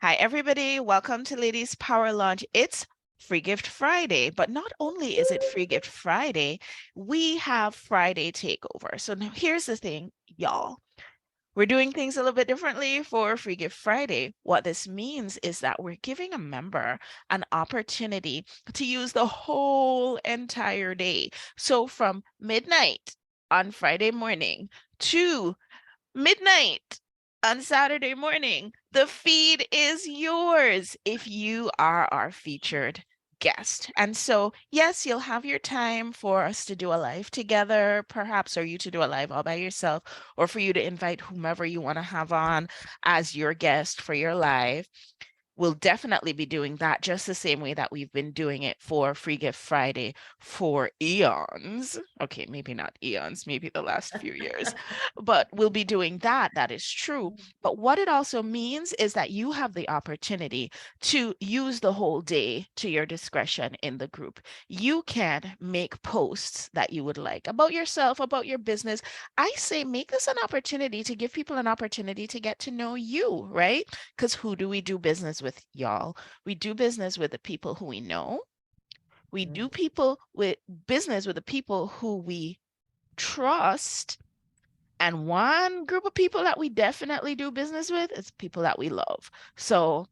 Hi, everybody. Welcome to Ladies Power Lunch. It's Free Gift Friday, but not only is it Free Gift Friday, we have Friday Takeover. So now here's the thing, y'all. We're doing things a little bit differently for Free Gift Friday. What this means is that we're giving a member an opportunity to use the whole entire day. So from midnight on Friday morning to midnight on Saturday morning. The feed is yours if you are our featured guest. And so, yes, you'll have your time for us to do a live together, perhaps, or you to do a live all by yourself, or for you to invite whomever you want to have on as your guest for your live. We'll definitely be doing that just the same way that we've been doing it for Free Gift Friday for eons. Okay, maybe not eons, maybe the last few years, but we'll be doing that. That is true. But what it also means is that you have the opportunity to use the whole day to your discretion in the group. You can make posts that you would like about yourself, about your business. I say make this an opportunity to give people an opportunity to get to know you, right? Because who do we do business with, y'all? We do business with the people who we know. We do people with business with the people who we trust. And one group of people that we definitely do business with is people that we love. So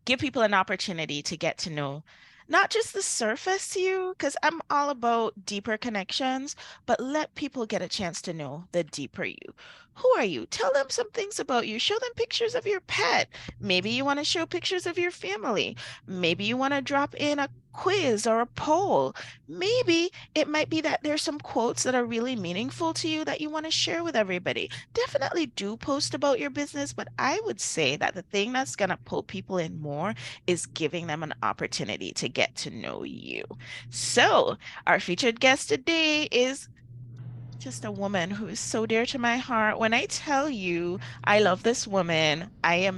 give people an opportunity to get to know not just the surface you, because I'm all about deeper connections, but let people get a chance to know the deeper you. Who are you? Tell them some things about you. Show them pictures of your pet. Maybe you want to show pictures of your family. Maybe you want to drop in a quiz or a poll. Maybe it might be that there's some quotes that are really meaningful to you that you want to share with everybody. Definitely do post about your business, but I would say that the thing that's going to pull people in more is giving them an opportunity to get to know you. So, our featured guest today is just a woman who is so dear to my heart. When I tell you I love this woman, I,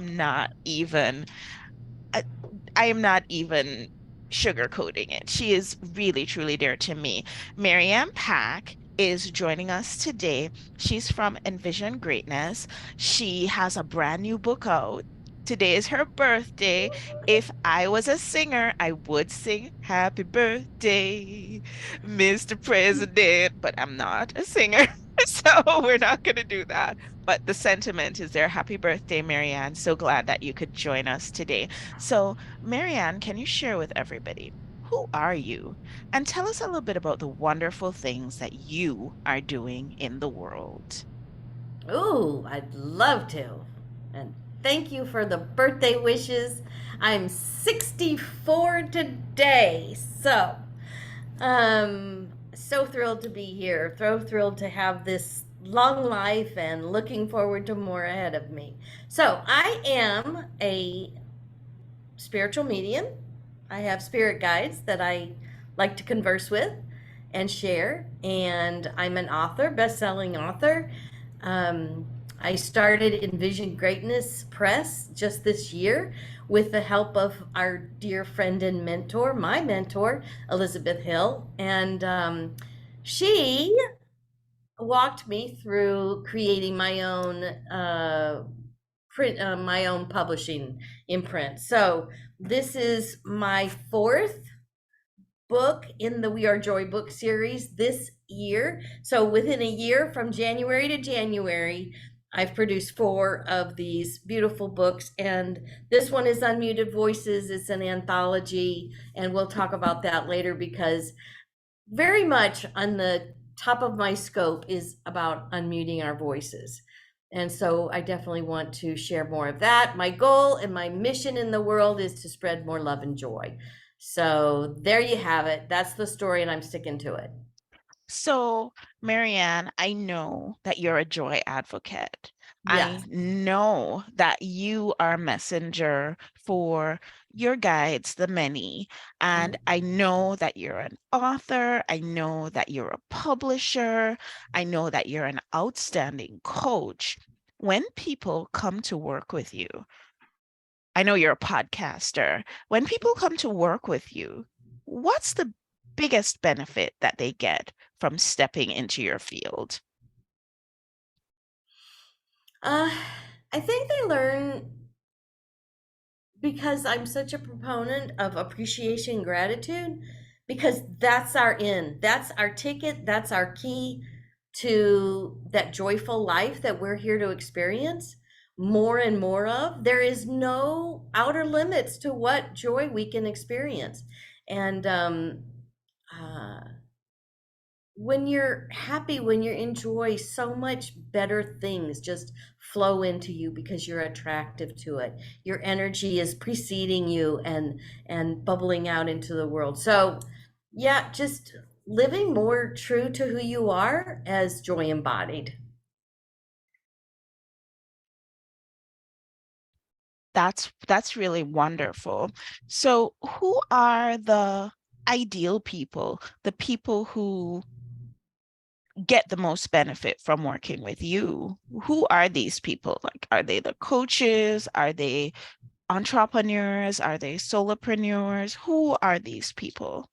I am not even sugarcoating it. She is really, truly dear to me. Marianne Pack is joining us today. She's from Envision Greatness. She has a brand new book out. Today is her birthday. If I was a singer, I would sing Happy Birthday, Mr. President, but I'm not a singer. So we're not going to do that. But the sentiment is there. Happy birthday, Marianne. So glad that you could join us today. So, Marianne, can you share with everybody who are you? And tell us a little bit about the wonderful things that you are doing in the world. Ooh, I'd love to. And thank you for the birthday wishes. I'm 64 today. So thrilled to be here. So thrilled to have this long life and looking forward to more ahead of me. So, I am a spiritual medium. I have spirit guides that I like to converse with and share. And I'm an author, best-selling author. Um, I started Envision Greatness Press just this year with the help of our dear friend and mentor, my mentor, Elizabeth Hill. And she walked me through creating my own my own publishing imprint. So this is my fourth book in the We Are Joy book series this year. So within a year, from January to January, I've produced four of these beautiful books, and this one is Unmuted Voices. It's an anthology, and we'll talk about that later because very much on the top of my scope is about unmuting our voices. And so I definitely want to share more of that. My goal and my mission in the world is to spread more love and joy. So there you have it. That's the story, and I'm sticking to it. So, Marianne, I know that you're a joy advocate. I Yes. know that you are a messenger for your guides, the many. And I know that you're an author. I know that you're a publisher. I know that you're an outstanding coach. When people come to work with you, I know you're a podcaster. When people come to work with you, what's the biggest benefit that they get from stepping into your field? Uh, I think they learn because I'm such a proponent of appreciation, gratitude, because that's our in, that's our ticket, that's our key to that joyful life that we're here to experience more and more of. There is no outer limits to what joy we can experience. And uh, when you're happy, when you enjoy, so much better things just flow into you because you're attractive to it. Your energy is preceding you and bubbling out into the world. So, yeah, just living more true to who you are as joy embodied. That's really wonderful. So, who are the ideal people, the people who get the most benefit from working with you? Who are these people? Like, are they the coaches? Are they entrepreneurs? Are they solopreneurs? Who are these people?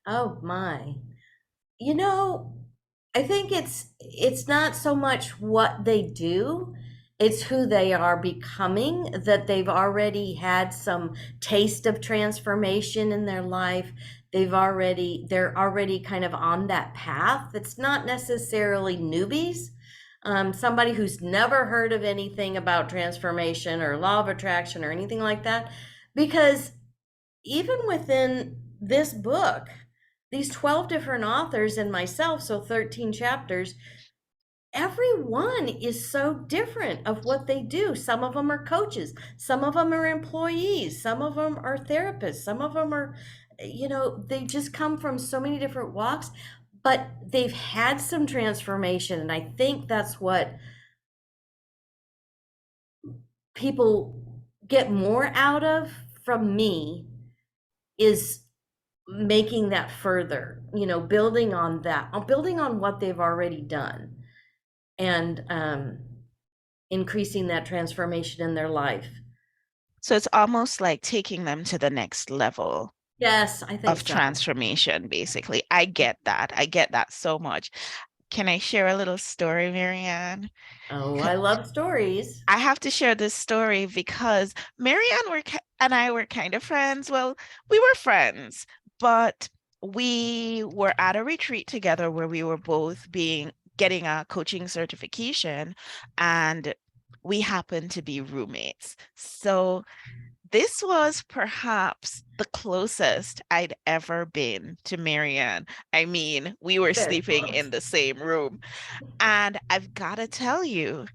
Oh my. You know, I think it's not so much what they do, it's who they are becoming, that they've already had some taste of transformation in their life. They're already kind of on that path. It's not necessarily newbies. Somebody who's never heard of anything about transformation or law of attraction or anything like that, because even within this book, these 12 different authors and myself, so 13 chapters, everyone is so different of what they do. Some of them are coaches, some of them are employees, some of them are therapists, some of them are, they just come from so many different walks, but they've had some transformation. And I think that's what people get more out of from me, is making that further, building on that, building on what they've already done, and increasing that transformation in their life. So it's almost like taking them to the next level Yes, I think of so. transformation, basically. I get that. I get that so much. Can I share a little story, Marianne? Oh, I love stories. I have to share this story because and I were kind of friends. Well, we were friends, but we were at a retreat together where we were both being getting a coaching certification, and we happened to be roommates. So this was perhaps the closest I'd ever been to Marianne. I mean, we were Very sleeping close. in the same room. And I've got to tell you,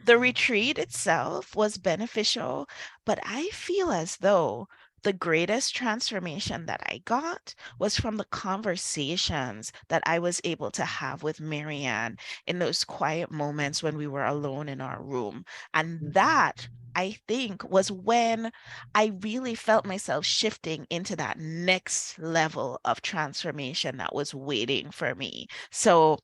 the retreat itself was beneficial, but I feel as though the greatest transformation that I got was from the conversations that I was able to have with Marianne in those quiet moments when we were alone in our room. And that, I think, was when I really felt myself shifting into that next level of transformation that was waiting for me. So,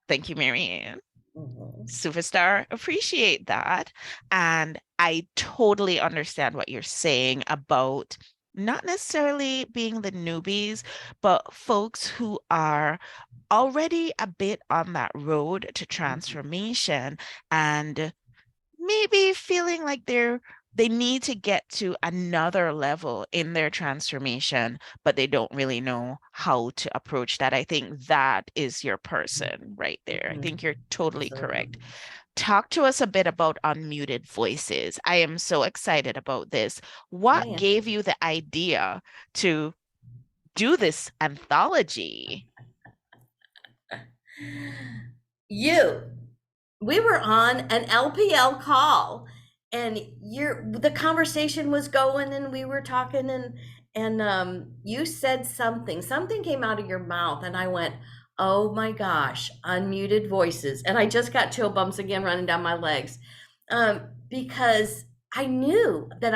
thank you, Marianne. Mhm. Superstar, appreciate that. And I totally understand what you're saying about not necessarily being the newbies, but folks who are already a bit on that road to Mhm. transformation and maybe feeling like they need to get to another level in their transformation, but they don't really know how to approach that. I think that is your person right there. I Mhm. think you're totally Absolutely. correct. Talk to us a bit about unmuted voices. I am so excited about this. Oh What yeah. gave you the idea to do this anthology? You, we were on an LPL call, and the conversation was going, and we were talking, and you said something came out of your mouth, and I went, oh my gosh, unmuted voices. And I just got chill bumps again running down my legs, because I knew that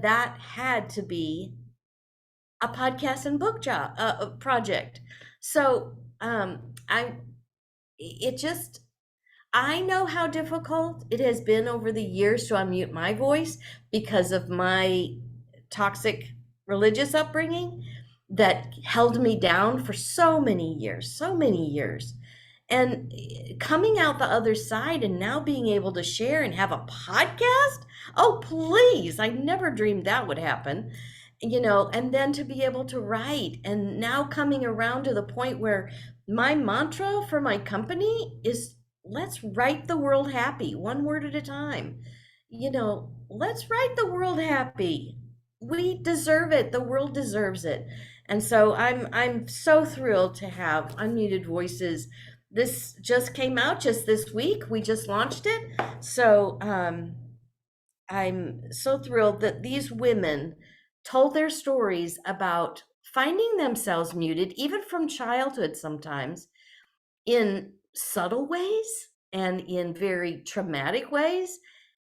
that had to be a podcast and book job, project. So I it just I know how difficult it has been over the years to unmute my voice because of my toxic religious upbringing that held me down for so many years, so many years. And coming out the other side and now being able to share and have a podcast, oh please, I never dreamed that would happen. And then to be able to write, and now coming around to the point where my mantra for my company is, let's write the world happy, one word at a time. Let's write the world happy. We deserve it, the world deserves it. And so I'm so thrilled to have Unmuted Voices. This just came out just this week, we just launched it. So I'm so thrilled that these women told their stories about finding themselves muted, even from childhood sometimes, in subtle ways and in very traumatic ways,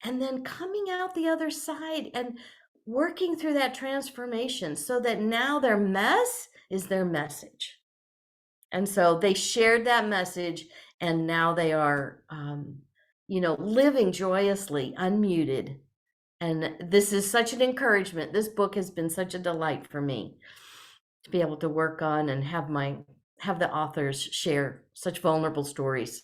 and then coming out the other side and working through that transformation so that now their mess is their message. And so they shared that message, and now they are, living joyously, unmuted. And this is such an encouragement. This book has been such a delight for me to be able to work on and have the authors share such vulnerable stories.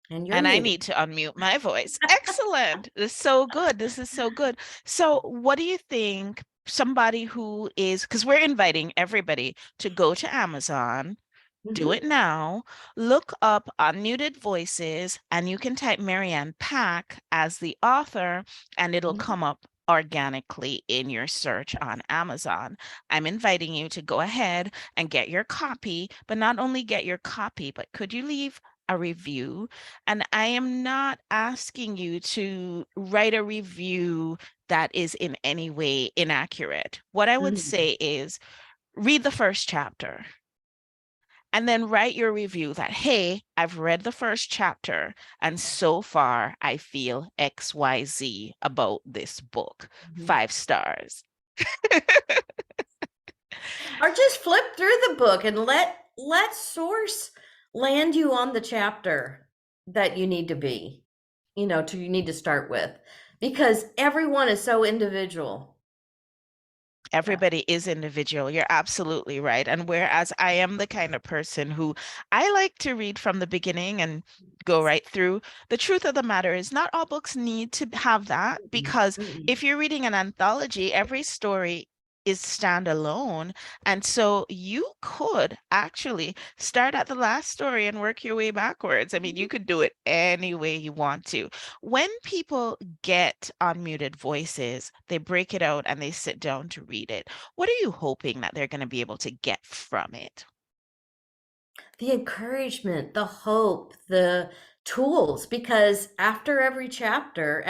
And you're And I need muted. to unmute my voice. Excellent. This is so good. This is so good. So, what do you think somebody who is, because we're inviting everybody to go to Amazon, do it Mhm, now, look up Unmuted Voices, and you can type Marianne Pack as the author, and it'll mhm, come up organically in your search on Amazon. I'm inviting you to go ahead and get your copy, but not only get your copy, but could you leave a review? And I am not asking you to write a review that is in any way inaccurate. What I would mhm. say is read the first chapter and then write your review that, hey, I've read the first chapter and so far I feel XYZ about this book. Mhm. 5 stars. Or just flip through the book and let source land you on the chapter that you need to be, you need to start with, because everyone is so individual. Yeah. Everybody is individual. You're absolutely right. And whereas I am the kind of person who I like to read from the beginning and go right through, the truth of the matter is not all books need to have that, Mm-mm, because mm-mm. if you're reading an anthology, every story is standalone. And so you could actually start at the last story and work your way backwards. I mean, you could do it any way you want to. When people get unmuted voices, they break it out and they sit down to read it. What are you hoping that they're going to be able to get from it? The encouragement, the hope, the tools, because after every chapter,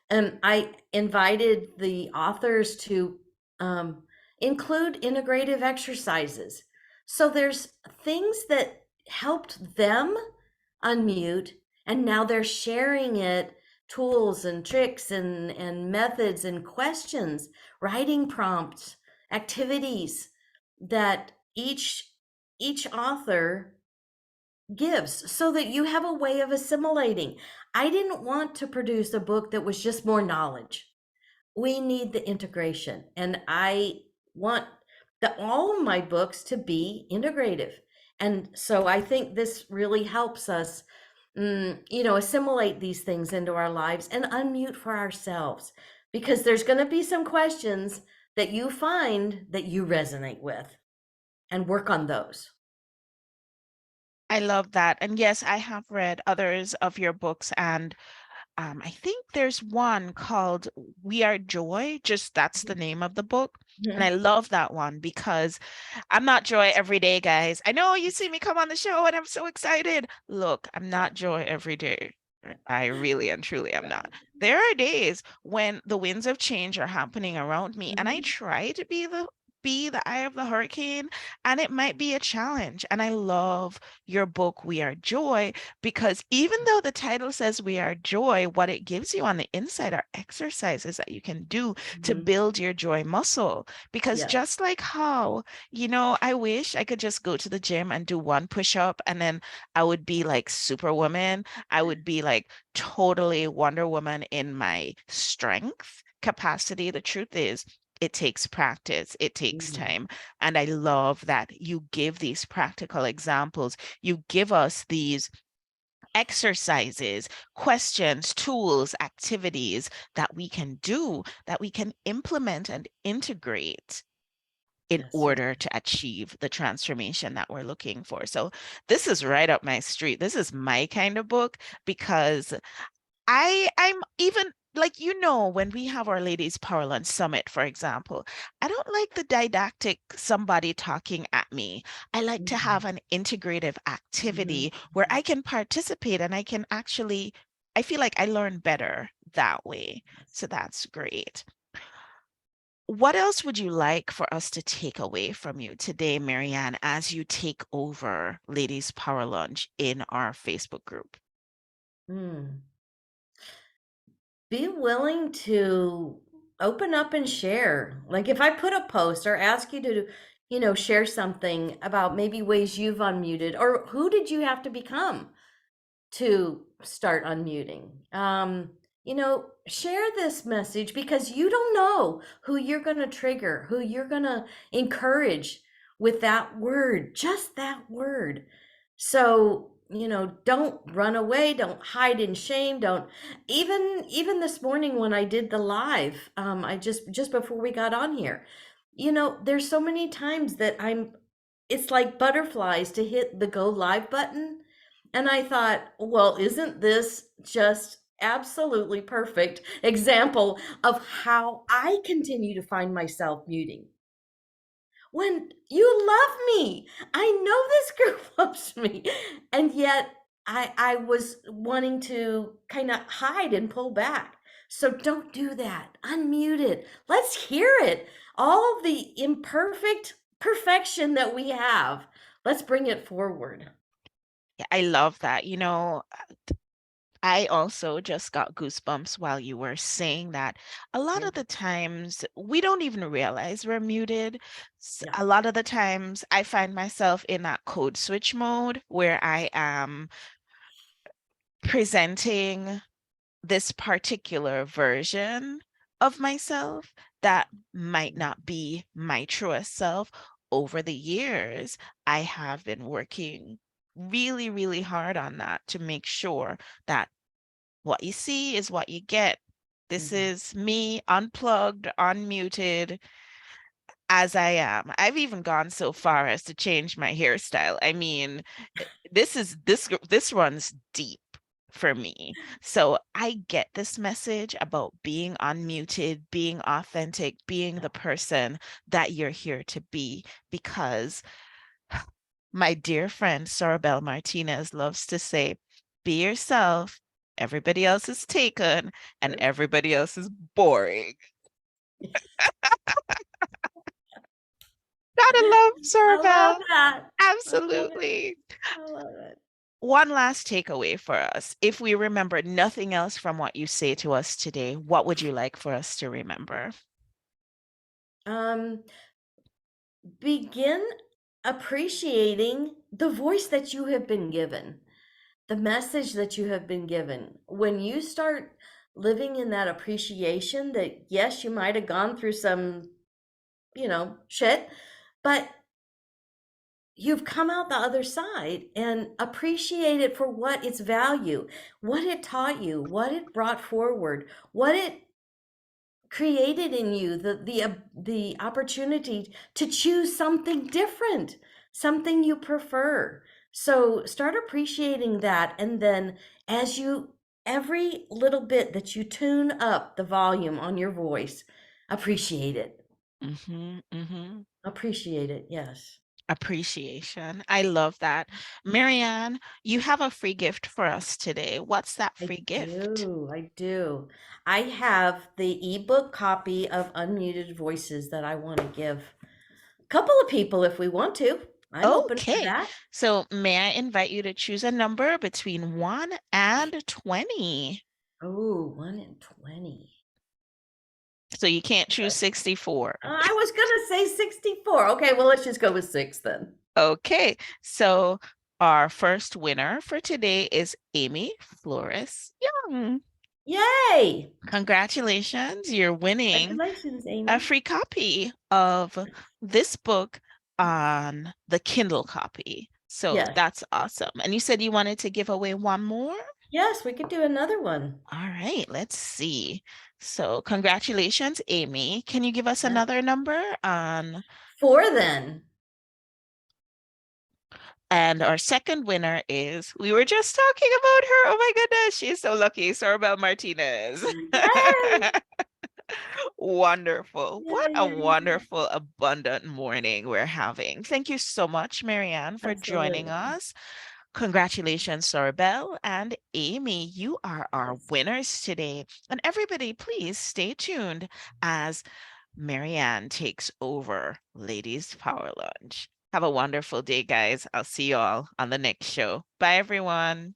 I invited the authors to um, include integrative exercises. So there's things that helped them unmute, and now they're sharing it, tools and tricks and methods and questions, writing prompts, activities that each author gives, so that you have a way of assimilating. I didn't want to produce a book that was just more knowledge. We need the integration, and I want all of my books to be integrative. And so I think this really helps us, assimilate these things into our lives and unmute for ourselves, because there's going to be some questions that you find that you resonate with, and work on those. I love that. And yes, I have read others of your books, and I think there's one called We Are Joy, just that's the name of the book. And I Mhm. love that one because I'm not joy every day, guys. I know you see me come on the show and I'm so excited. Look, I'm not joy every day. I really and truly am not. There are days when the winds of change are happening around me and I Mhm. try to be the eye of the hurricane, and it might be a challenge. And I love your book We Are Joy, because even though the title says We Are Joy, what it gives you on the inside are exercises that you can do to Mhm. build your joy muscle. Because Yes. just like how, I wish I could just go to the gym and do one push up and then I would be like Superwoman. I would be like totally Wonder Woman in my strength capacity. The truth is, it takes practice, it takes Mhm. time. And I love that you give these practical examples. You give us these exercises, questions, tools, activities that we can do, that we can implement and integrate in Yes, you order to achieve the transformation that we're looking for. So this is right up my street. This is my kind of book because I'm even like, when we have our Ladies Power Lunch Summit, for example, I don't like the didactic somebody talking at me. I like to Mhm. have an integrative Mhm. activity where I can participate and I can actually, I feel like I learn better that way. So that's great. What else would you like for us to take away from you today, Marianne, as you take over Ladies Power Lunch in our Facebook group? Mm. Be willing to open up and share. Like if I put a post or ask you to, share something about maybe ways you've unmuted or who did you have to become to start unmuting. Share this message because you don't know who you're going to trigger, who you're going to encourage with that word, just that word. So, don't run away, don't hide in shame, don't even this morning when I did the live, I just before we got on here. There's so many times that it's like butterflies to hit the go live button. And I thought, well, isn't this just absolutely perfect example of how I continue to find myself muting? When you love me, I know this group loves me. And yet I was wanting to kind of hide and pull back. So don't do that. Unmute it. Let's hear it. All the imperfect perfection that we have, let's bring it forward. Yeah, I love that. I also just got goosebumps while you were saying that. A lot Yeah. of the times we don't even realize we're muted. Yeah. A lot of the times I find myself in that code switch mode where I am presenting this particular version of myself that might not be my truest self. Over the years, I have been working really, really hard on that to make sure that what you see is what you get. This Mhm. is me unplugged, unmuted as I am. I've even gone so far as to change my hairstyle. I mean, this runs deep for me. So I get this message about being unmuted, being authentic, being Yeah. the person that you're here to be because my dear friend Sorabel Martinez loves to say, be yourself. Everybody else is taken and Good. everybody else is boring. Gotta love I love Sorabel. that. I love it. Absolutely. I love it. One last takeaway for us. If we remember nothing else from what you say to us today, what would you like for us to remember? Um, Begin appreciating the voice that you have been given, the message that you have been given. When you start living in that appreciation that yes, you might have gone through some, shit, but you've come out the other side and appreciate it for what its value, what it taught you, what it brought forward, what it created in you, the opportunity to choose something different, something you prefer. So start appreciating that, and then as you every little bit that you tune up the volume on your voice, appreciate it. Mm-hmm, mm-hmm. Appreciate it. Yes. Appreciation. I love that. Marianne, you have a free gift for us today. What's that I free gift? do. I do. I have the ebook copy of Unmuted Voices that I want to give a couple of people if we want to. I'm open for Okay. that. So may I invite you to choose a number between 1 and 20? Oh, 1 in 20. So you can't choose 64. I was gonna say 64. Okay, well, let's just go with 6 then. Okay. So our first winner for today is Amy Flores Young. Yay! Congratulations, you're winning Congratulations, a Amy. free copy of this book on the Kindle copy. So Yes. that's awesome. And you said you wanted to give away one more? Yes, we could do another one. All right, let's see. So congratulations, Amy. Can you give us Yeah. another number on? Four then. And our second winner is, we were just talking about her. Oh my goodness, she's so lucky. Sorabel Martinez. Yay! Wonderful. Yeah, What a yeah, yeah. wonderful, abundant morning we're having. Thank you so much, Marianne, for joining Absolutely. us. Congratulations, Sorabel and Amy. You are our Yes. winners today. And everybody, please stay tuned as Marianne takes over Ladies Power Lunch. Have a wonderful day, guys. I'll see you all on the next show. Bye, everyone.